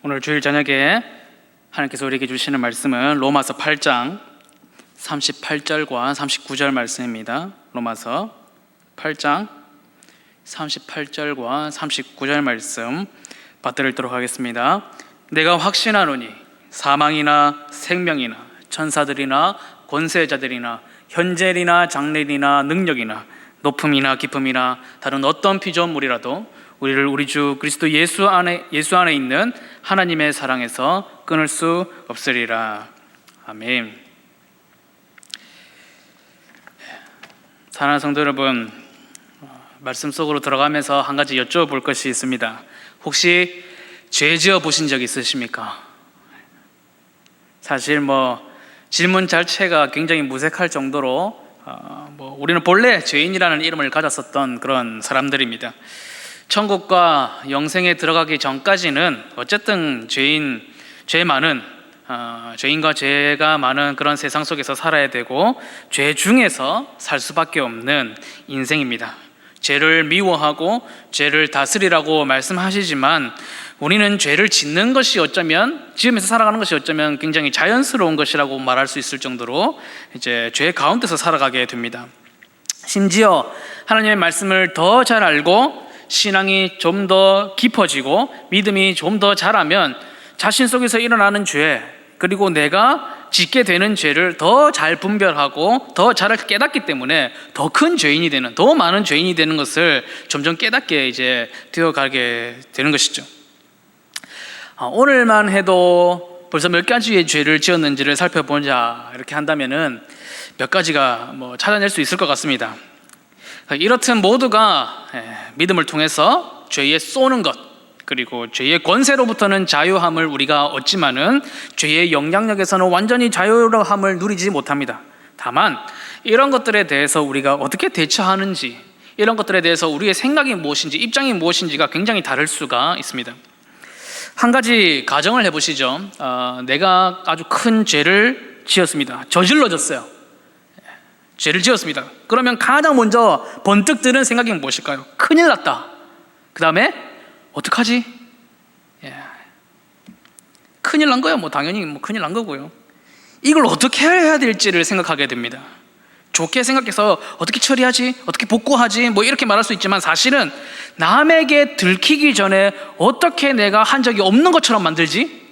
오늘 주일 저녁에 하나님께서 우리에게 주시는 말씀은 로마서 8장 38절과 39절 말씀입니다. 로마서 8장 38절과 39절 말씀 받들도록 하겠습니다. 내가 확신하노니 사망이나 생명이나 천사들이나 권세자들이나 현재이나 장래이나 능력이나 높음이나 깊음이나 다른 어떤 피조물이라도 우리를 우리 주 그리스도 예수 안에 있는 하나님의 사랑에서 끊을 수 없으리라. 아멘. 사랑하는 성도 여러분, 말씀 속으로 들어가면서 한 가지 여쭤볼 것이 있습니다. 혹시 죄 지어 보신 적 있으십니까? 사실 질문 자체가 굉장히 무색할 정도로 우리는 본래 죄인이라는 이름을 가졌었던 그런 사람들입니다. 천국과 영생에 들어가기 전까지는 어쨌든 죄인과 죄가 많은 그런 세상 속에서 살아야 되고 죄 중에서 살 수밖에 없는 인생입니다. 죄를 미워하고 죄를 다스리라고 말씀하시지만 우리는 죄를 지으면서 살아가는 것이 어쩌면 굉장히 자연스러운 것이라고 말할 수 있을 정도로 이제 죄 가운데서 살아가게 됩니다. 심지어 하나님의 말씀을 더 잘 알고 신앙이 좀 더 깊어지고 믿음이 좀 더 자라면 자신 속에서 일어나는 죄, 그리고 내가 짓게 되는 죄를 더 잘 분별하고 더 잘 깨닫기 때문에 더 큰 죄인이 되는, 더 많은 죄인이 되는 것을 점점 깨닫게 이제 되어가게 되는 것이죠. 오늘만 해도 벌써 몇 가지의 죄를 지었는지를 살펴보자 이렇게 한다면은 몇 가지가 찾아낼 수 있을 것 같습니다. 이렇듯 모두가 믿음을 통해서 죄에 쏘는 것, 그리고 죄의 권세로부터는 자유함을 우리가 얻지만은 죄의 영향력에서는 완전히 자유함을 누리지 못합니다. 다만 이런 것들에 대해서 우리가 어떻게 대처하는지, 이런 것들에 대해서 우리의 생각이 무엇인지, 입장이 무엇인지가 굉장히 다를 수가 있습니다. 한 가지 가정을 해보시죠. 내가 아주 큰 죄를 지었습니다. 저질러졌어요. 죄를 지었습니다. 그러면 가장 먼저 번뜩 드는 생각이 무엇일까요? 큰일 났다. 그 다음에 어떡하지? 큰일 난 거예요. 당연히 큰일 난 거고요. 이걸 어떻게 해야 될지를 생각하게 됩니다. 좋게 생각해서 어떻게 처리하지? 어떻게 복구하지? 이렇게 말할 수 있지만 사실은 남에게 들키기 전에 어떻게 내가 한 적이 없는 것처럼 만들지?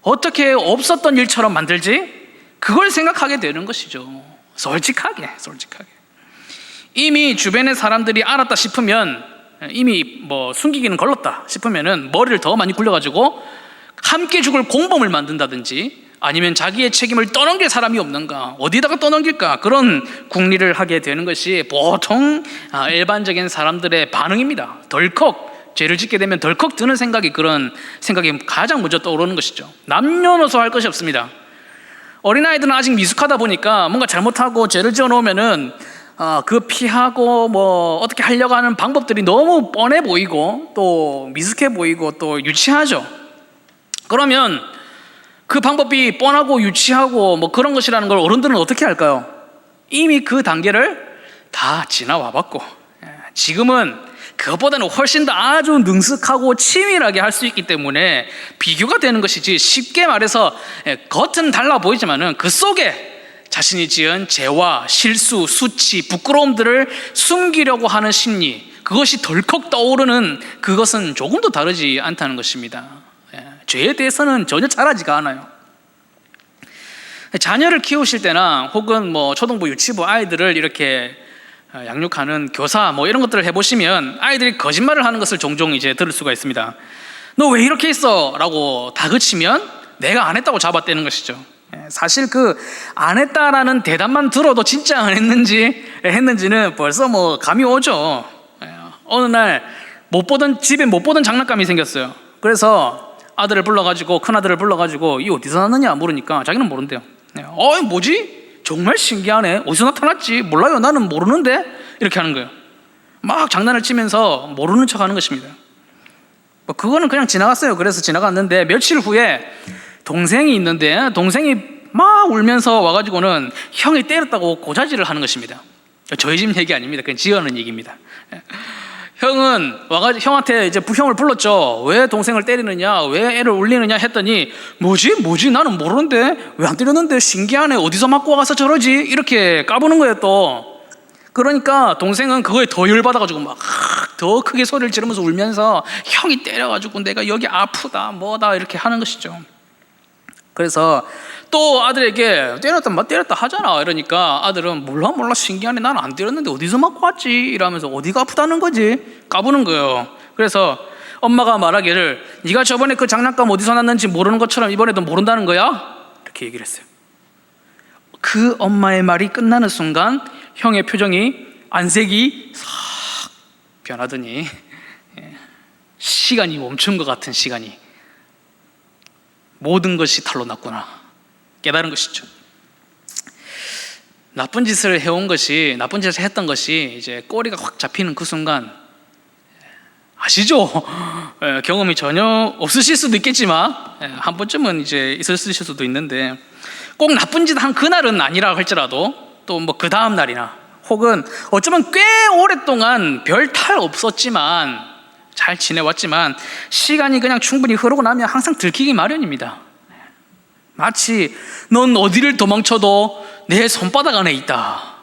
어떻게 없었던 일처럼 만들지? 그걸 생각하게 되는 것이죠. 솔직하게 이미 주변의 사람들이 알았다 싶으면, 이미 숨기기는 걸렀다 싶으면은 머리를 더 많이 굴려가지고 함께 죽을 공범을 만든다든지, 아니면 자기의 책임을 떠넘길 사람이 없는가, 어디다가 떠넘길까, 그런 궁리를 하게 되는 것이 보통 일반적인 사람들의 반응입니다. 덜컥 죄를 짓게 되면 덜컥 드는 생각이, 그런 생각이 가장 먼저 떠오르는 것이죠. 남녀노소 할 것이 없습니다. 어린아이들은 아직 미숙하다 보니까 뭔가 잘못하고 죄를 지어 놓으면은 그 피하고 어떻게 하려고 하는 방법들이 너무 뻔해 보이고 또 미숙해 보이고 또 유치하죠. 그러면 그 방법이 뻔하고 유치하고 그런 것이라는 걸 어른들은 어떻게 할까요? 이미 그 단계를 다 지나와 봤고, 지금은 그것보다는 훨씬 더 아주 능숙하고 치밀하게 할 수 있기 때문에 비교가 되는 것이지, 쉽게 말해서 겉은 달라 보이지만은 그 속에 자신이 지은 죄와 실수, 수치, 부끄러움들을 숨기려고 하는 심리, 그것이 덜컥 떠오르는 그것은 조금도 다르지 않다는 것입니다. 죄에 대해서는 전혀 잘하지가 않아요. 자녀를 키우실 때나 혹은 초등부, 유치부 아이들을 이렇게 양육하는 교사 이런 것들을 해보시면 아이들이 거짓말을 하는 것을 종종 이제 들을 수가 있습니다. 너 왜 이렇게 했어? 라고 다그치면 내가 안 했다고 잡아떼는 것이죠. 사실 그 안 했다라는 대답만 들어도 진짜 안 했는지는 벌써 감이 오죠. 어느 날 집에 못 보던 장난감이 생겼어요. 그래서 큰아들을 불러가지고 이 어디서 났느냐 물으니까 자기는 모른대요. 뭐지? 정말 신기하네. 어디서 나타났지? 몰라요. 나는 모르는데? 이렇게 하는 거예요. 막 장난을 치면서 모르는 척 하는 것입니다. 그거는 그냥 지나갔어요. 그래서 지나갔는데 며칠 후에 동생이 있는데, 동생이 막 울면서 와가지고는 형이 때렸다고 고자질을 하는 것입니다. 저희 집 얘기 아닙니다. 그냥 지어낸 얘기입니다. 형은 형한테 이제 형을 불렀죠. 왜 동생을 때리느냐, 왜 애를 울리느냐 했더니 뭐지 나는 모르는데 왜 안 때렸는데 신기하네, 어디서 맞고 와서 저러지, 이렇게 까부는 거예요. 또 그러니까 동생은 그거에 더 열받아가지고 막 더 크게 소리를 지르면서 울면서 형이 때려가지고 내가 여기 아프다 뭐다 이렇게 하는 것이죠. 그래서 또 아들에게 때렸다 하잖아. 이러니까 아들은 몰라 신기하네, 나는 안 때렸는데 어디서 맞고 왔지 이러면서 어디가 아프다는 거지 까부는 거예요. 그래서 엄마가 말하기를 네가 저번에 그 장난감 어디서 났는지 모르는 것처럼 이번에도 모른다는 거야? 이렇게 얘기를 했어요. 그 엄마의 말이 끝나는 순간 형의 표정이 안색이 싹 변하더니 시간이 멈춘 것 같은 시간이, 모든 것이 탈로 났구나 깨달은 것이죠. 나쁜 짓을 했던 것이 이제 꼬리가 확 잡히는 그 순간, 아시죠? 경험이 전혀 없으실 수도 있겠지만 한 번쯤은 이제 있으실 수도 있는데, 꼭 나쁜 짓 한 그날은 아니라 할지라도 또 뭐 그 다음 날이나 혹은 어쩌면 꽤 오랫동안 별 탈 없었지만 잘 지내왔지만 시간이 그냥 충분히 흐르고 나면 항상 들키기 마련입니다. 마치 넌 어디를 도망쳐도 내 손바닥 안에 있다.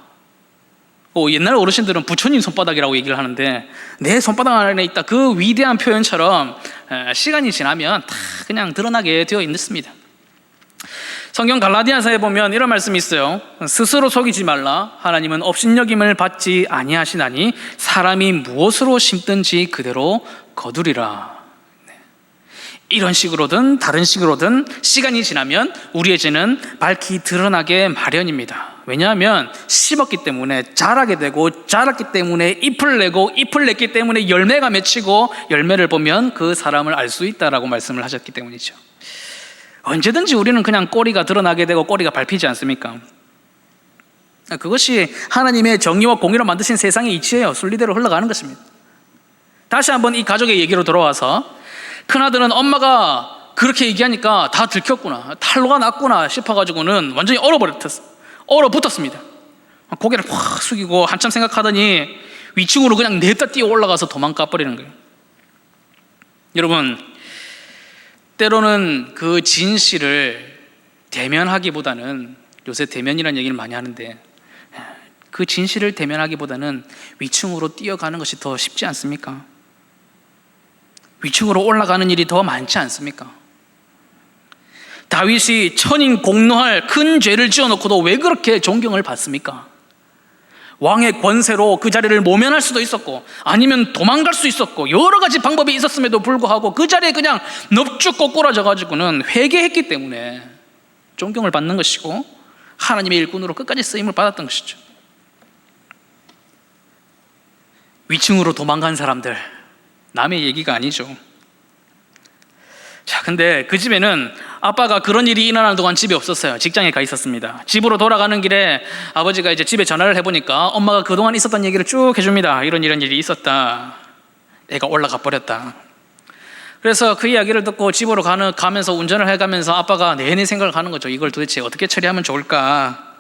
옛날 어르신들은 부처님 손바닥이라고 얘기를 하는데 내 손바닥 안에 있다, 그 위대한 표현처럼 시간이 지나면 다 그냥 드러나게 되어 있습니다. 성경 갈라디아서에 보면 이런 말씀이 있어요. 스스로 속이지 말라. 하나님은 업신여김을 받지 아니하시나니 사람이 무엇으로 심든지 그대로 거두리라. 이런 식으로든 다른 식으로든 시간이 지나면 우리의 죄는 밝히 드러나게 마련입니다. 왜냐하면 심었기 때문에 자라게 되고, 자랐기 때문에 잎을 내고, 잎을 냈기 때문에 열매가 맺히고, 열매를 보면 그 사람을 알 수 있다라고 말씀을 하셨기 때문이죠. 언제든지 우리는 그냥 꼬리가 드러나게 되고 꼬리가 밟히지 않습니까? 그것이 하나님의 정의와 공의로 만드신 세상의 이치예요. 순리대로 흘러가는 것입니다. 다시 한번 이 가족의 얘기로 돌아와서, 큰아들은 엄마가 그렇게 얘기하니까 다 들켰구나, 탈로가 났구나 싶어가지고는 완전히 얼어붙었습니다. 고개를 확 숙이고 한참 생각하더니 위층으로 그냥 냅다 뛰어 올라가서 도망가 버리는 거예요. 여러분, 때로는 그 진실을 대면하기보다는, 요새 대면이라는 얘기를 많이 하는데 그 진실을 대면하기보다는 위층으로 뛰어가는 것이 더 쉽지 않습니까? 위층으로 올라가는 일이 더 많지 않습니까? 다윗이 천인 공노할 큰 죄를 지어놓고도 왜 그렇게 존경을 받습니까? 왕의 권세로 그 자리를 모면할 수도 있었고, 아니면 도망갈 수 있었고, 여러 가지 방법이 있었음에도 불구하고 그 자리에 그냥 넙죽 꼬꾸라져 가지고는 회개했기 때문에 존경을 받는 것이고, 하나님의 일꾼으로 끝까지 쓰임을 받았던 것이죠. 위층으로 도망간 사람들, 남의 얘기가 아니죠. 자, 근데 그 집에는 아빠가 그런 일이 일어나는 동안 집에 없었어요. 직장에 가 있었습니다. 집으로 돌아가는 길에 아버지가 이제 집에 전화를 해보니까 엄마가 그동안 있었던 얘기를 쭉 해줍니다. 이런 일이 있었다, 애가 올라가 버렸다. 그래서 그 이야기를 듣고 집으로 가면서 운전을 해가면서 아빠가 내내 생각을 하는 거죠. 이걸 도대체 어떻게 처리하면 좋을까?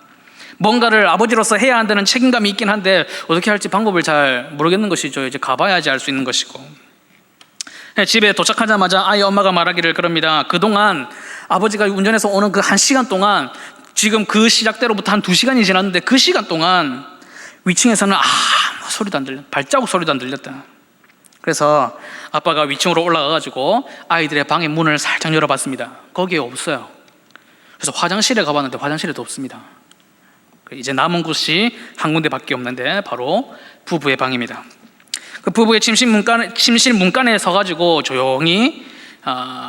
뭔가를 아버지로서 해야 한다는 책임감이 있긴 한데 어떻게 할지 방법을 잘 모르겠는 것이죠. 이제 가봐야지 알 수 있는 것이고. 집에 도착하자마자 아이 엄마가 말하기를 그럽니다. 그동안 아버지가 운전해서 오는 그 1시간 동안, 지금 그 시작대로부터 한 2시간이 지났는데 그 시간 동안 위층에서는 아무 소리도 안 들렸다, 발자국 소리도 안 들렸다. 그래서 아빠가 위층으로 올라가가지고 아이들의 방의 문을 살짝 열어봤습니다. 거기에 없어요. 그래서 화장실에 가봤는데 화장실에도 없습니다. 이제 남은 곳이 한 군데밖에 없는데 바로 부부의 방입니다. 그 부부의 침실 문간에 서가지고 조용히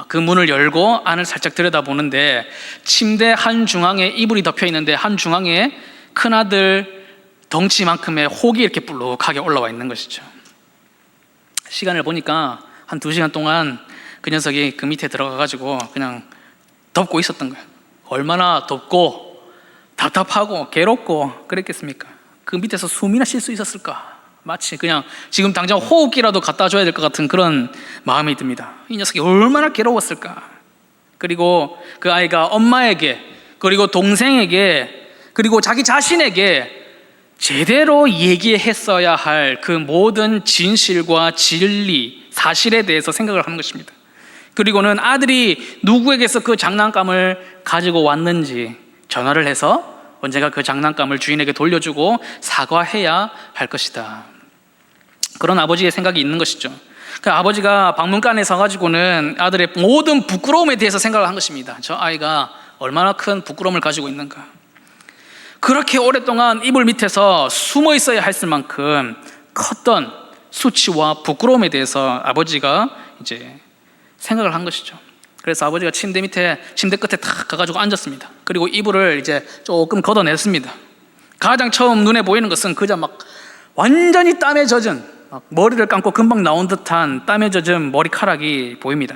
그 문을 열고 안을 살짝 들여다보는데, 침대 한 중앙에 이불이 덮여 있는데 한 중앙에 큰아들 덩치만큼의 혹이 이렇게 불룩하게 올라와 있는 것이죠. 시간을 보니까 한 2시간 동안 그 녀석이 그 밑에 들어가가지고 그냥 덮고 있었던 거예요. 얼마나 덥고 답답하고 괴롭고 그랬겠습니까? 그 밑에서 숨이나 쉴 수 있었을까? 마치 그냥 지금 당장 호흡기라도 갖다 줘야 될 것 같은 그런 마음이 듭니다. 이 녀석이 얼마나 괴로웠을까? 그리고 그 아이가 엄마에게, 그리고 동생에게, 그리고 자기 자신에게 제대로 얘기했어야 할 그 모든 진실과 진리, 사실에 대해서 생각을 하는 것입니다. 그리고는 아들이 누구에게서 그 장난감을 가지고 왔는지 전화를 해서 언젠가 그 장난감을 주인에게 돌려주고 사과해야 할 것이다. 그런 아버지의 생각이 있는 것이죠. 그 아버지가 방문간에 서가지고는 아들의 모든 부끄러움에 대해서 생각을 한 것입니다. 저 아이가 얼마나 큰 부끄러움을 가지고 있는가. 그렇게 오랫동안 이불 밑에서 숨어 있어야 했을 만큼 컸던 수치와 부끄러움에 대해서 아버지가 이제 생각을 한 것이죠. 그래서 아버지가 침대 끝에 탁 가가지고 앉았습니다. 그리고 이불을 이제 조금 걷어냈습니다. 가장 처음 눈에 보이는 것은 그저 막 완전히 땀에 젖은, 막 머리를 감고 금방 나온 듯한 땀에 젖은 머리카락이 보입니다.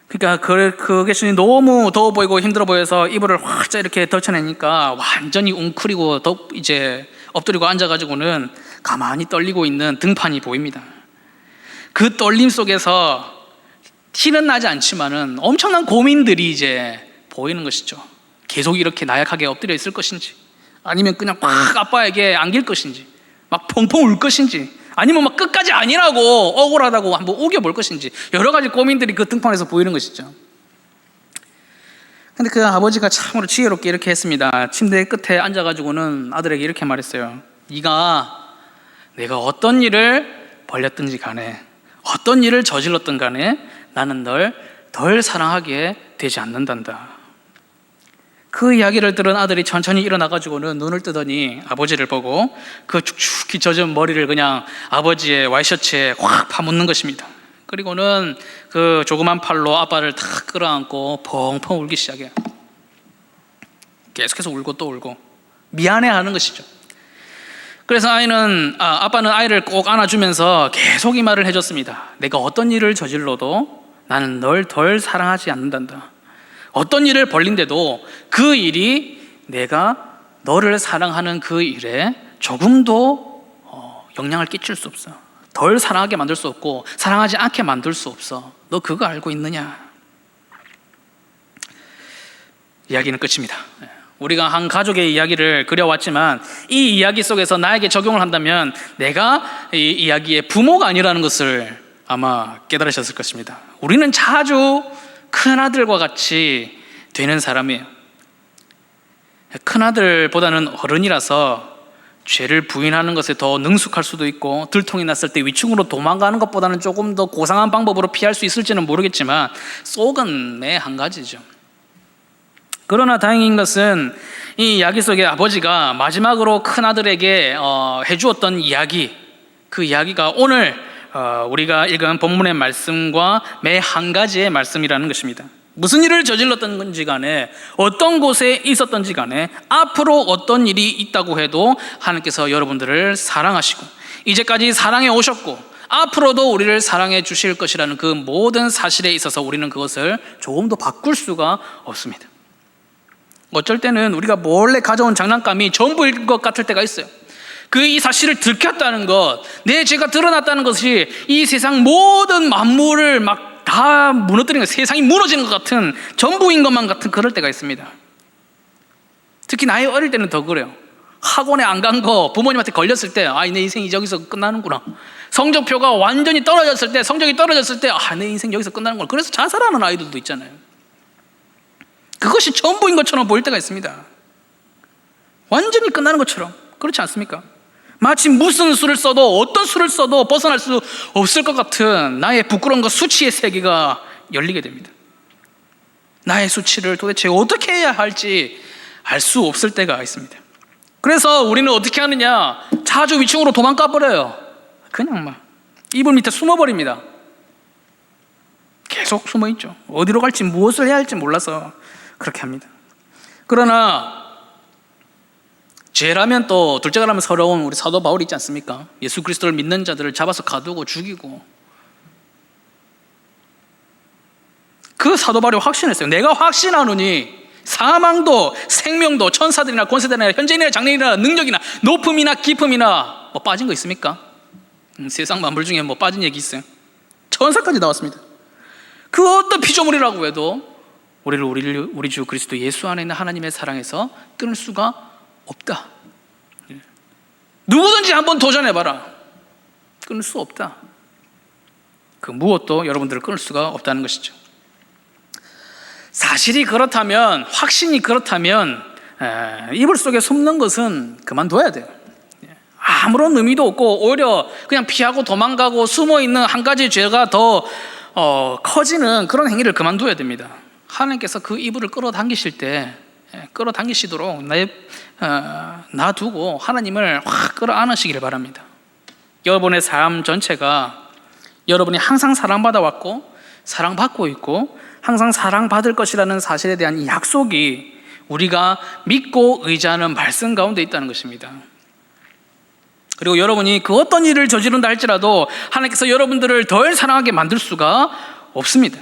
그러니까 그게 너무 더워 보이고 힘들어 보여서 이불을 활짝 이렇게 덜쳐내니까 완전히 웅크리고 이제 엎드리고 앉아가지고는 가만히 떨리고 있는 등판이 보입니다. 그 떨림 속에서 티는 나지 않지만은 엄청난 고민들이 이제 보이는 것이죠. 계속 이렇게 나약하게 엎드려 있을 것인지, 아니면 그냥 막 아빠에게 안길 것인지, 막 펑펑 울 것인지, 아니면 막 끝까지 아니라고 억울하다고 한번 우겨볼 것인지, 여러 가지 고민들이 그 등판에서 보이는 것이죠. 근데 그 아버지가 참으로 지혜롭게 이렇게 했습니다. 침대 끝에 앉아가지고는 아들에게 이렇게 말했어요. 내가 어떤 일을 벌렸든지 간에, 어떤 일을 저질렀든 간에 나는 널 덜 사랑하게 되지 않는단다. 그 이야기를 들은 아들이 천천히 일어나가지고는 눈을 뜨더니 아버지를 보고 그 축축히 젖은 머리를 그냥 아버지의 와이셔츠에 확 파묻는 것입니다. 그리고는 그 조그만 팔로 아빠를 탁 끌어안고 펑펑 울기 시작해요. 계속해서 울고 또 울고 미안해하는 것이죠. 그래서 아빠는 아이를 꼭 안아주면서 계속 이 말을 해줬습니다. 내가 어떤 일을 저질러도 나는 널 덜 사랑하지 않는단다. 어떤 일을 벌린데도 그 일이 내가 너를 사랑하는 그 일에 조금도 영향을 끼칠 수 없어. 덜 사랑하게 만들 수 없고 사랑하지 않게 만들 수 없어. 너 그거 알고 있느냐? 이야기는 끝입니다. 우리가 한 가족의 이야기를 그려왔지만 이 이야기 속에서 나에게 적용을 한다면 내가 이 이야기의 부모가 아니라는 것을 아마 깨달으셨을 것입니다. 우리는 자주 큰아들과 같이 되는 사람이에요. 큰아들보다는 어른이라서 죄를 부인하는 것에 더 능숙할 수도 있고, 들통이 났을 때 위층으로 도망가는 것보다는 조금 더 고상한 방법으로 피할 수 있을지는 모르겠지만 속은 매 한 가지죠. 그러나 다행인 것은 이 이야기 속에 아버지가 마지막으로 큰아들에게 해주었던 이야기, 그 이야기가 오늘 우리가 읽은 본문의 말씀과 매 한 가지의 말씀이라는 것입니다. 무슨 일을 저질렀던 건지 간에, 어떤 곳에 있었던지 간에, 앞으로 어떤 일이 있다고 해도 하나님께서 여러분들을 사랑하시고 이제까지 사랑해 오셨고 앞으로도 우리를 사랑해 주실 것이라는 그 모든 사실에 있어서 우리는 그것을 조금도 바꿀 수가 없습니다. 어쩔 때는 우리가 몰래 가져온 장난감이 전부일 것 같을 때가 있어요. 이 사실을 들켰다는 것, 내 죄가 드러났다는 것이 이 세상 모든 만물을 막 다 무너뜨리는 것, 세상이 무너지는 것 같은 전부인 것만 같은 그럴 때가 있습니다. 특히 나이 어릴 때는 더 그래요. 학원에 안 간 거 부모님한테 걸렸을 때 내 인생이 저기서 끝나는구나. 성적표가 완전히 떨어졌을 때, 성적이 떨어졌을 때 내 인생 여기서 끝나는구나. 그래서 자살하는 아이들도 있잖아요. 그것이 전부인 것처럼 보일 때가 있습니다. 완전히 끝나는 것처럼. 그렇지 않습니까? 마치 무슨 수를 써도 어떤 수를 써도 벗어날 수 없을 것 같은 나의 부끄러움과 수치의 세계가 열리게 됩니다. 나의 수치를 도대체 어떻게 해야 할지 알 수 없을 때가 있습니다. 그래서 우리는 어떻게 하느냐? 자주 위층으로 도망가 버려요. 그냥 막 이불 밑에 숨어버립니다. 계속 숨어있죠. 어디로 갈지 무엇을 해야 할지 몰라서 그렇게 합니다. 그러나 죄라면 또 둘째가 라면 서러운 우리 사도 바울이 있지 않습니까? 예수 그리스도를 믿는 자들을 잡아서 가두고 죽이고, 그 사도 바울이 확신했어요. 내가 확신하노니 사망도 생명도 천사들이나 권세들이나 현재인이나 장래인이나 능력이나 높음이나 깊음이나 뭐 빠진 거 있습니까? 세상 만물 중에 뭐 빠진 얘기 있어요? 천사까지 나왔습니다. 그 어떤 피조물이라고 해도 우리 주 그리스도 예수 안에 있는 하나님의 사랑에서 끊을 수가 없다. 누구든지 한번 도전해봐라. 끊을 수 없다. 그 무엇도 여러분들을 끊을 수가 없다는 것이죠. 사실이 그렇다면, 확신이 그렇다면 이불 속에 숨는 것은 그만둬야 돼요. 아무런 의미도 없고 오히려 그냥 피하고 도망가고 숨어있는 한 가지 죄가 더 커지는 그런 행위를 그만둬야 됩니다. 하나님께서 그 이불을 끌어당기실 때 끌어당기시도록 놔두고 하나님을 확 끌어안으시기를 바랍니다. 여러분의 삶 전체가 여러분이 항상 사랑받아 왔고 사랑받고 있고 항상 사랑받을 것이라는 사실에 대한 이 약속이 우리가 믿고 의지하는 말씀 가운데 있다는 것입니다. 그리고 여러분이 그 어떤 일을 저지른다 할지라도 하나님께서 여러분들을 덜 사랑하게 만들 수가 없습니다.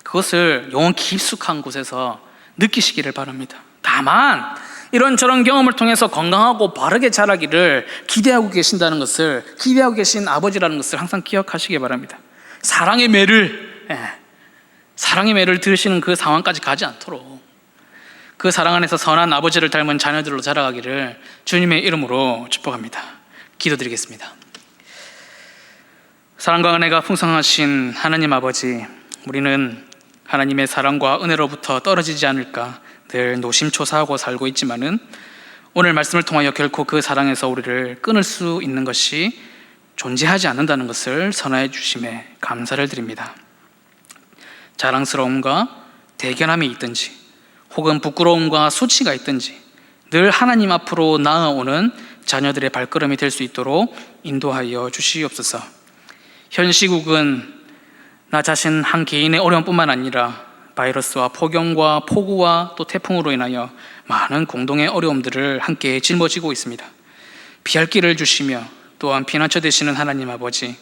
그것을 영혼 깊숙한 곳에서 느끼시기를 바랍니다. 다만 이런저런 경험을 통해서 건강하고 바르게 자라기를 기대하고 계신다는 것을, 기대하고 계신 아버지라는 것을 항상 기억하시기 바랍니다. 사랑의 매를 들으시는 그 상황까지 가지 않도록 그 사랑 안에서 선한 아버지를 닮은 자녀들로 자라가기를 주님의 이름으로 축복합니다. 기도드리겠습니다. 사랑과 은혜가 풍성하신 하나님 아버지, 우리는 하나님의 사랑과 은혜로부터 떨어지지 않을까 늘 노심초사하고 살고 있지만은 오늘 말씀을 통하여 결코 그 사랑에서 우리를 끊을 수 있는 것이 존재하지 않는다는 것을 선하여 주심에 감사를 드립니다. 자랑스러움과 대견함이 있든지 혹은 부끄러움과 수치가 있든지 늘 하나님 앞으로 나아오는 자녀들의 발걸음이 될 수 있도록 인도하여 주시옵소서. 현 시국은 나 자신 한 개인의 어려움뿐만 아니라 바이러스와 폭염과 폭우와 또 태풍으로 인하여 많은 공동의 어려움들을 함께 짊어지고 있습니다. 피할 길을 주시며 또한 피난처 되시는 하나님 아버지,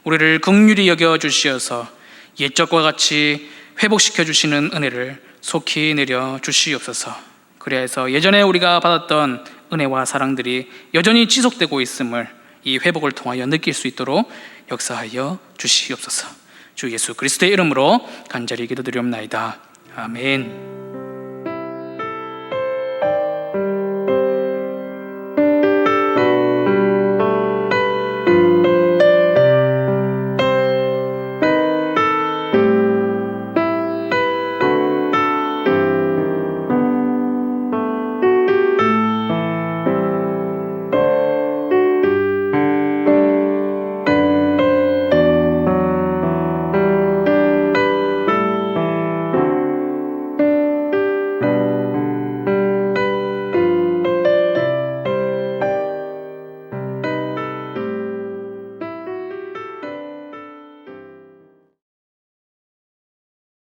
우리를 긍휼히 여겨 주시어서 옛적과 같이 회복시켜 주시는 은혜를 속히 내려 주시옵소서. 그래서 예전에 우리가 받았던 은혜와 사랑들이 여전히 지속되고 있음을 이 회복을 통하여 느낄 수 있도록 역사하여 주시옵소서. 주 예수 그리스도의 이름으로 간절히 기도드리옵나이다. 아멘.